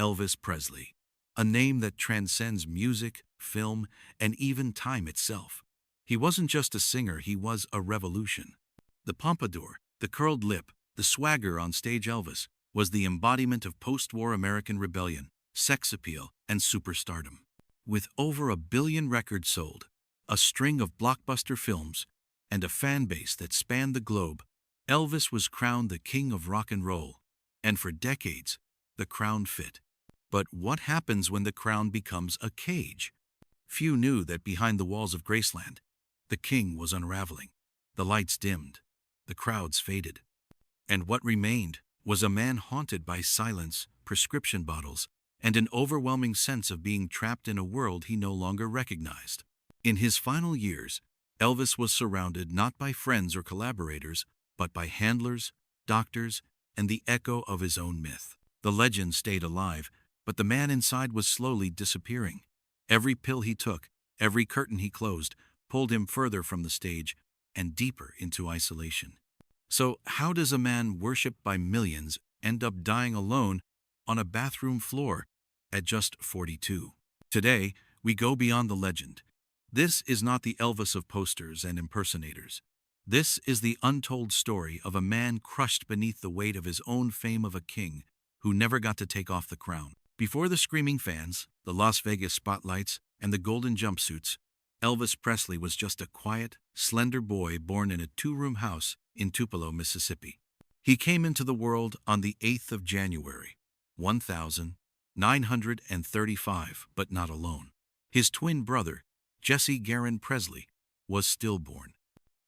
Elvis Presley, a name that transcends music, film, and even time itself. He wasn't just a singer, he was a revolution. The pompadour, the curled lip, the swagger on stage. Elvis was the embodiment of post-war American rebellion, sex appeal, and superstardom. With over 1 billion records sold, a string of blockbuster films, and a fan base that spanned the globe, Elvis was crowned the king of rock and roll. And for decades, the crown fit. But what happens when the crown becomes a cage? Few knew that behind the walls of Graceland, the king was unraveling. The lights dimmed, the crowds faded. And what remained was a man haunted by silence, prescription bottles, and an overwhelming sense of being trapped in a world he no longer recognized. In his final years, Elvis was surrounded not by friends or collaborators, but by handlers, doctors, and the echo of his own myth. The legend stayed alive, but the man inside was slowly disappearing. Every pill he took, every curtain he closed, pulled him further from the stage and deeper into isolation. So how does a man worshipped by millions end up dying alone on a bathroom floor at just 42? Today, we go beyond the legend. This is not the Elvis of posters and impersonators. This is the untold story of a man crushed beneath the weight of his own fame, of a king who never got to take off the crown. Before the screaming fans, the Las Vegas spotlights, and the golden jumpsuits, Elvis Presley was just a quiet, slender boy born in a 2-room house in Tupelo, Mississippi. He came into the world on the 8th of January, 1935, but not alone. His twin brother, Jesse Garon Presley, was stillborn.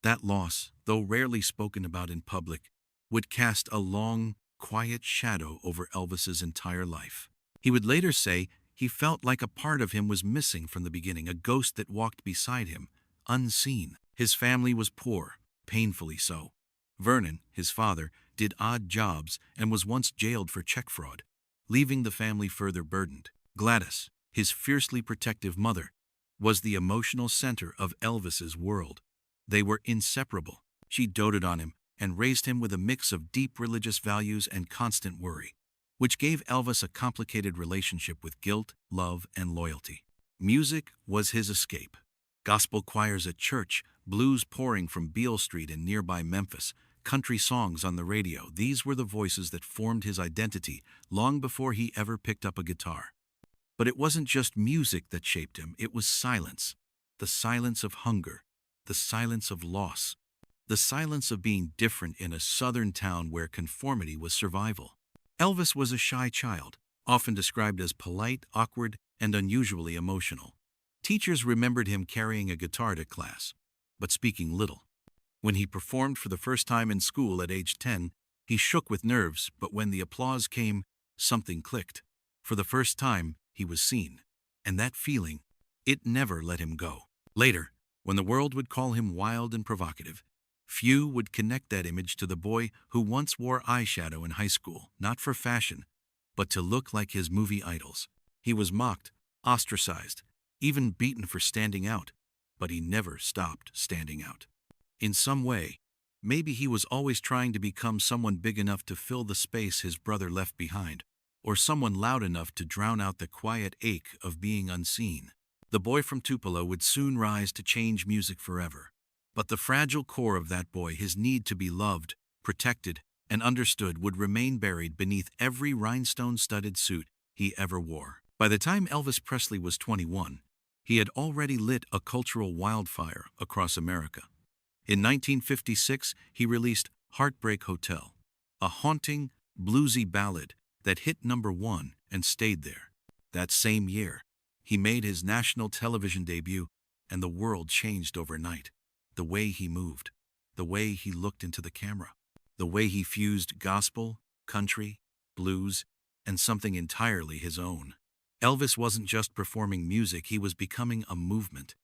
That loss, though rarely spoken about in public, would cast a long, quiet shadow over Elvis's entire life. He would later say he felt like a part of him was missing from the beginning, a ghost that walked beside him, unseen. His family was poor, painfully so. Vernon, his father, did odd jobs and was once jailed for check fraud, leaving the family further burdened. Gladys, his fiercely protective mother, was the emotional center of Elvis's world. They were inseparable. She doted on him and raised him with a mix of deep religious values and constant worry, which gave Elvis a complicated relationship with guilt, love, and loyalty. Music was his escape. Gospel choirs at church, blues pouring from Beale Street in nearby Memphis, country songs on the radio, these were the voices that formed his identity long before he ever picked up a guitar. But it wasn't just music that shaped him, it was silence. The silence of hunger, the silence of loss, the silence of being different in a southern town where conformity was survival. Elvis was a shy child, often described as polite, awkward, and unusually emotional. Teachers remembered him carrying a guitar to class, but speaking little. When he performed for the first time in school at age 10, he shook with nerves, but when the applause came, something clicked. For the first time, he was seen. And that feeling, it never let him go. Later, when the world would call him wild and provocative, few would connect that image to the boy who once wore eyeshadow in high school, not for fashion, but to look like his movie idols. He was mocked, ostracized, even beaten for standing out, but he never stopped standing out. In some way, maybe he was always trying to become someone big enough to fill the space his brother left behind, or someone loud enough to drown out the quiet ache of being unseen. The boy from Tupelo would soon rise to change music forever. But the fragile core of that boy, his need to be loved, protected, and understood, would remain buried beneath every rhinestone-studded suit he ever wore. By the time Elvis Presley was 21, he had already lit a cultural wildfire across America. In 1956, he released Heartbreak Hotel, a haunting, bluesy ballad that hit #1 and stayed there. That same year, he made his national television debut, and the world changed overnight. The way he moved, the way he looked into the camera, the way he fused gospel, country, blues, and something entirely his own. Elvis wasn't just performing music, he was becoming a movement.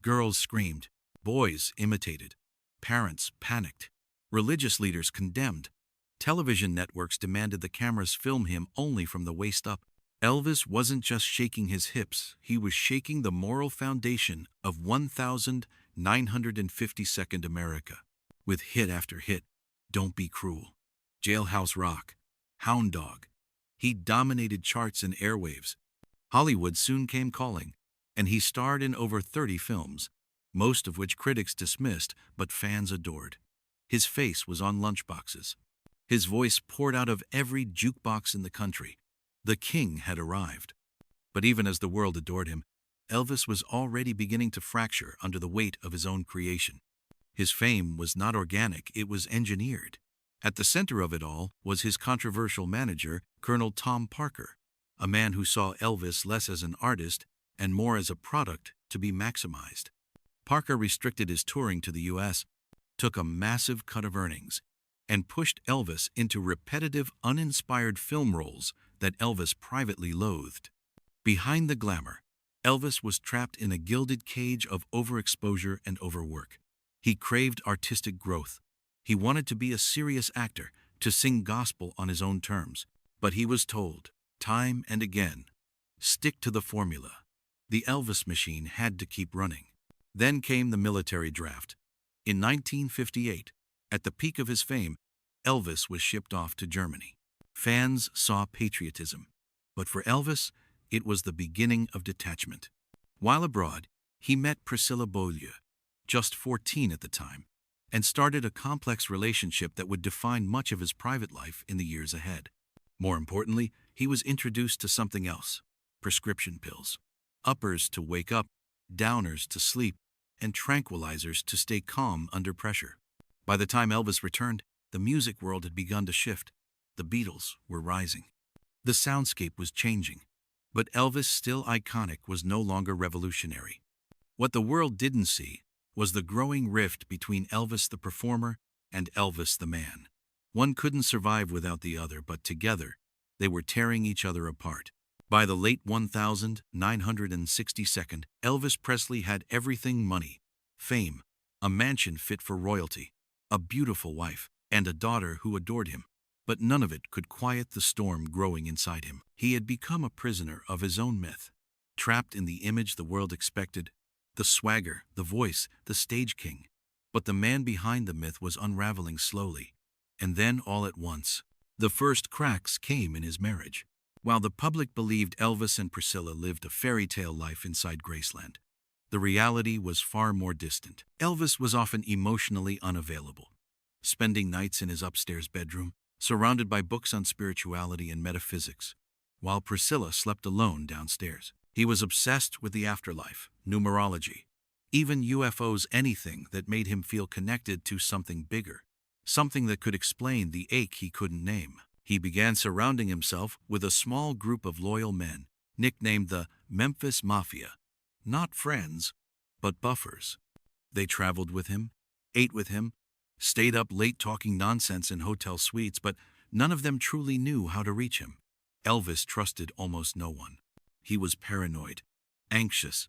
Girls screamed, boys imitated, parents panicked, religious leaders condemned. Television networks demanded the cameras film him only from the waist up. Elvis wasn't just shaking his hips, he was shaking the moral foundation of 1952nd America. With hit after hit, Don't Be Cruel, Jailhouse Rock, Hound Dog, He dominated charts and airwaves. Hollywood soon came calling, and he starred in over 30 films, most of which critics dismissed but fans adored. His face was on lunchboxes. His voice poured out of every jukebox in the country. The king had arrived. But even as the world adored him, Elvis was already beginning to fracture under the weight of his own creation. His fame was not organic, it was engineered. At the center of it all was his controversial manager, Colonel Tom Parker, a man who saw Elvis less as an artist and more as a product to be maximized. Parker restricted his touring to the U.S., took a massive cut of earnings, and pushed Elvis into repetitive, uninspired film roles that Elvis privately loathed. Behind the glamour, Elvis was trapped in a gilded cage of overexposure and overwork. He craved artistic growth. He wanted to be a serious actor, to sing gospel on his own terms. But he was told, time and again, stick to the formula. The Elvis machine had to keep running. Then came the military draft. In 1958, at the peak of his fame, Elvis was shipped off to Germany. Fans saw patriotism, but for Elvis, it was the beginning of detachment. While abroad, he met Priscilla Beaulieu, just 14 at the time, and started a complex relationship that would define much of his private life in the years ahead. More importantly, he was introduced to something else: prescription pills. Uppers to wake up, downers to sleep, and tranquilizers to stay calm under pressure. By the time Elvis returned, the music world had begun to shift. The Beatles were rising. The soundscape was changing. But Elvis, still iconic, was no longer revolutionary. What the world didn't see was the growing rift between Elvis the performer and Elvis the man. One couldn't survive without the other, but together, they were tearing each other apart. By the late 1962, Elvis Presley had everything: money, fame, a mansion fit for royalty, a beautiful wife, and a daughter who adored him. But none of it could quiet the storm growing inside him. He had become a prisoner of his own myth, trapped in the image the world expected, the swagger, the voice, the stage king. But the man behind the myth was unraveling slowly. And then, all at once, the first cracks came in his marriage. While the public believed Elvis and Priscilla lived a fairy tale life inside Graceland, the reality was far more distant. Elvis was often emotionally unavailable, spending nights in his upstairs bedroom, surrounded by books on spirituality and metaphysics, while Priscilla slept alone downstairs. He was obsessed with the afterlife, numerology, even UFOs, anything that made him feel connected to something bigger, something that could explain the ache he couldn't name. He began surrounding himself with a small group of loyal men, nicknamed the Memphis Mafia. Not friends, but buffers. They traveled with him, ate with him, stayed up late talking nonsense in hotel suites, but none of them truly knew how to reach him. Elvis trusted almost no one. He was paranoid, anxious,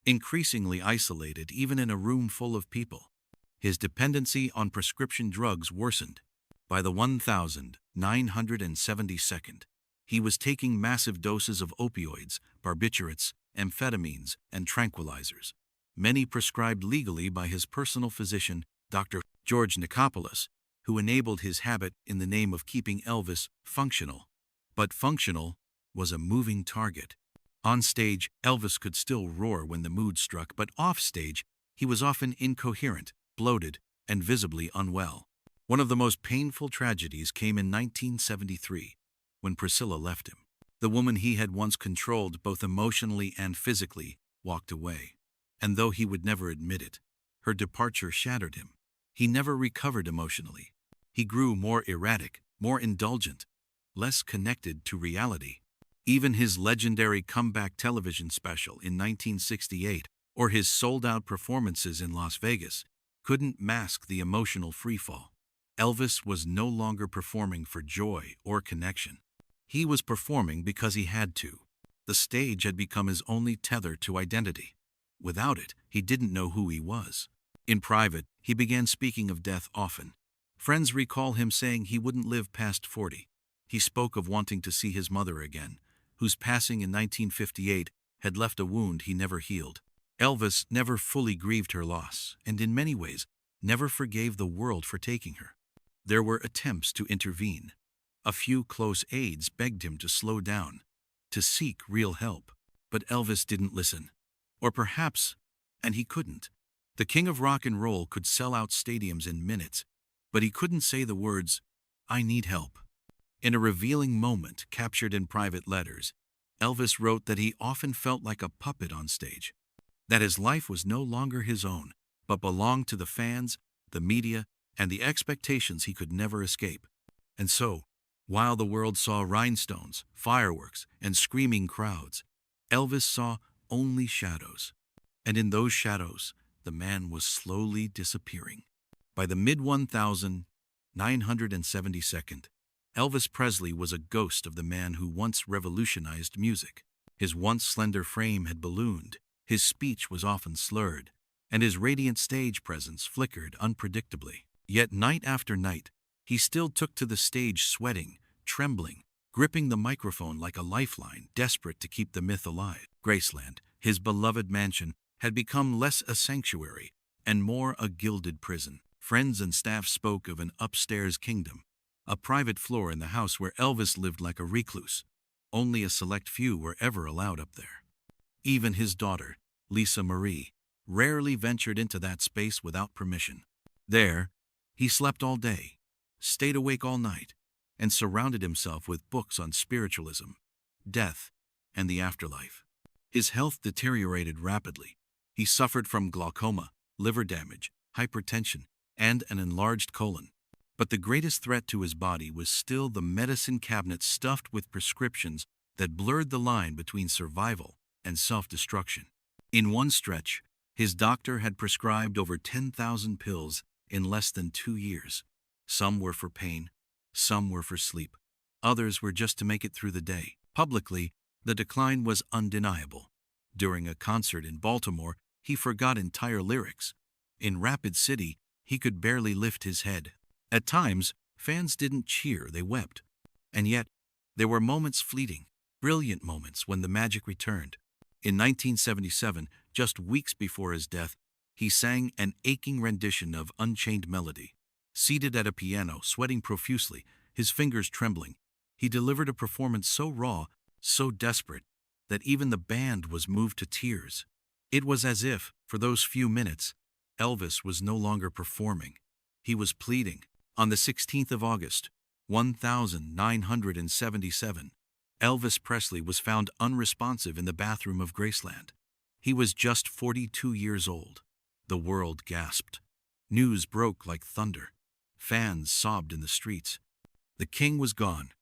increasingly isolated even in a room full of people. His dependency on prescription drugs worsened. By the 1972nd, he was taking massive doses of opioids, barbiturates, amphetamines, and tranquilizers, many prescribed legally by his personal physician, Dr. George Nicopolis, who enabled his habit in the name of keeping Elvis functional. But functional was a moving target. On stage, Elvis could still roar when the mood struck, but off stage, he was often incoherent, bloated, and visibly unwell. One of the most painful tragedies came in 1973, when Priscilla left him. The woman he had once controlled both emotionally and physically walked away. And though he would never admit it, her departure shattered him. He never recovered emotionally. He grew more erratic, more indulgent, less connected to reality. Even his legendary comeback television special in 1968, or his sold-out performances in Las Vegas, couldn't mask the emotional freefall. Elvis was no longer performing for joy or connection. He was performing because he had to. The stage had become his only tether to identity. Without it, he didn't know who he was. In private, he began speaking of death often. Friends recall him saying he wouldn't live past 40. He spoke of wanting to see his mother again, whose passing in 1958 had left a wound he never healed. Elvis never fully grieved her loss, and in many ways, never forgave the world for taking her. There were attempts to intervene. A few close aides begged him to slow down, to seek real help. But Elvis didn't listen. Or perhaps, and he couldn't. The king of rock and roll could sell out stadiums in minutes, but he couldn't say the words, "I need help." In a revealing moment captured in private letters, Elvis wrote that he often felt like a puppet on stage, that his life was no longer his own, but belonged to the fans, the media, and the expectations he could never escape. And so, while the world saw rhinestones, fireworks, and screaming crowds, Elvis saw only shadows. And in those shadows, the man was slowly disappearing. By the mid-1972nd, Elvis Presley was a ghost of the man who once revolutionized music. His once slender frame had ballooned, his speech was often slurred, and his radiant stage presence flickered unpredictably. Yet night after night, he still took to the stage sweating, trembling, gripping the microphone like a lifeline, desperate to keep the myth alive. Graceland, his beloved mansion, had become less a sanctuary and more a gilded prison. Friends and staff spoke of an upstairs kingdom, a private floor in the house where Elvis lived like a recluse. Only a select few were ever allowed up there. Even his daughter, Lisa Marie, rarely ventured into that space without permission. There, he slept all day, stayed awake all night, and surrounded himself with books on spiritualism, death, and the afterlife. His health deteriorated rapidly. He suffered from glaucoma, liver damage, hypertension, and an enlarged colon. But the greatest threat to his body was still the medicine cabinet stuffed with prescriptions that blurred the line between survival and self-destruction. In one stretch, his doctor had prescribed over 10,000 pills in less than 2 years. Some were for pain, some were for sleep, others were just to make it through the day. Publicly, the decline was undeniable. During a concert in Baltimore, he forgot entire lyrics. In Rapid City, he could barely lift his head. At times, fans didn't cheer, they wept. And yet, there were moments fleeting, brilliant moments when the magic returned. In 1977, just weeks before his death, he sang an aching rendition of Unchained Melody. Seated at a piano, sweating profusely, his fingers trembling, he delivered a performance so raw, so desperate, that even the band was moved to tears. It was as if, for those few minutes, Elvis was no longer performing. He was pleading. On the 16th of August, 1977, Elvis Presley was found unresponsive in the bathroom of Graceland. He was just 42 years old. The world gasped. News broke like thunder. Fans sobbed in the streets. The king was gone.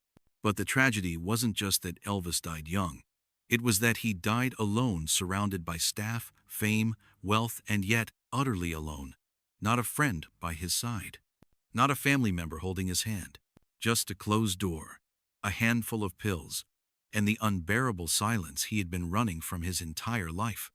But the tragedy wasn't just that Elvis died young. It was that he died alone, surrounded by staff, fame, wealth, and yet utterly alone. Not a friend by his side. Not a family member holding his hand. Just a closed door, a handful of pills, and the unbearable silence he had been running from his entire life.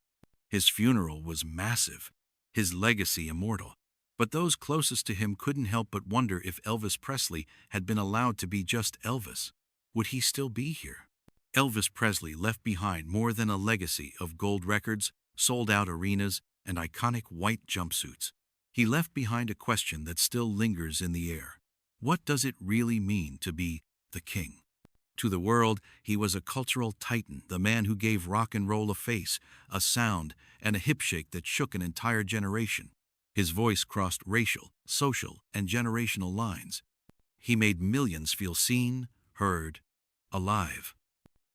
His funeral was massive, his legacy immortal. But those closest to him couldn't help but wonder if Elvis Presley had been allowed to be just Elvis. Would he still be here? Elvis Presley left behind more than a legacy of gold records, sold-out arenas, and iconic white jumpsuits. He left behind a question that still lingers in the air. What does it really mean to be the king? To the world, he was a cultural titan, the man who gave rock and roll a face, a sound, and a hip shake that shook an entire generation. His voice crossed racial, social, and generational lines. He made millions feel seen, heard, alive.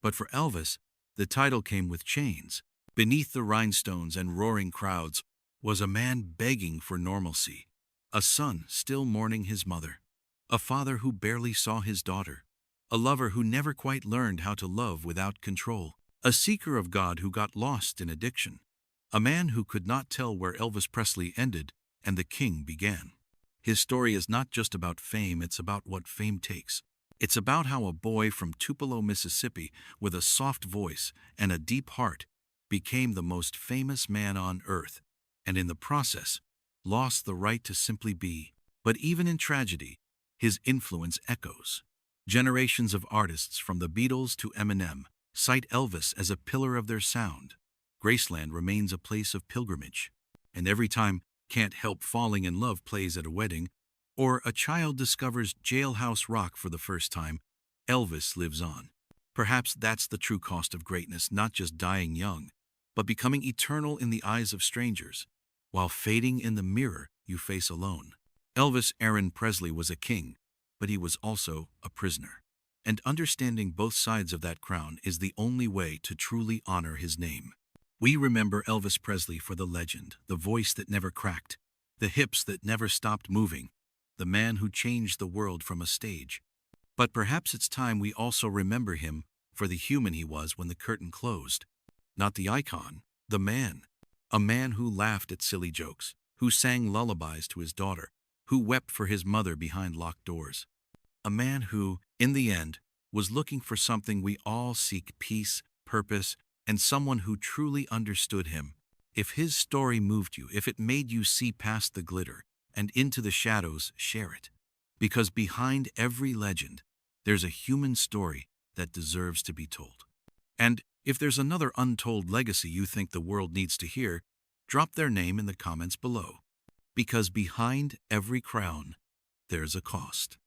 But for Elvis, the title came with chains. Beneath the rhinestones and roaring crowds was a man begging for normalcy, a son still mourning his mother, a father who barely saw his daughter, a lover who never quite learned how to love without control, a seeker of God who got lost in addiction, a man who could not tell where Elvis Presley ended and the king began. His story is not just about fame, it's about what fame takes. It's about how a boy from Tupelo, Mississippi, with a soft voice and a deep heart, became the most famous man on earth, and in the process, lost the right to simply be. But even in tragedy, his influence echoes. Generations of artists, from the Beatles to Eminem, cite Elvis as a pillar of their sound. Graceland remains a place of pilgrimage. And every time Can't Help Falling in Love plays at a wedding, Or a child discovers jailhouse rock for the first time, Elvis lives on. Perhaps that's the true cost of greatness, not just dying young, but becoming eternal in the eyes of strangers, while fading in the mirror you face alone. Elvis Aaron Presley was a king, but he was also a prisoner. And understanding both sides of that crown is the only way to truly honor his name. We remember Elvis Presley for the legend, the voice that never cracked, the hips that never stopped moving, the man who changed the world from a stage. But perhaps it's time we also remember him for the human he was when the curtain closed. Not the icon, the man. A man who laughed at silly jokes, who sang lullabies to his daughter, who wept for his mother behind locked doors. A man who, in the end, was looking for something we all seek: peace, purpose, and someone who truly understood him. If his story moved you, if it made you see past the glitter and into the shadows, share it. Because behind every legend, there's a human story that deserves to be told. And if there's another untold legacy you think the world needs to hear, drop their name in the comments below. Because behind every crown, there's a cost.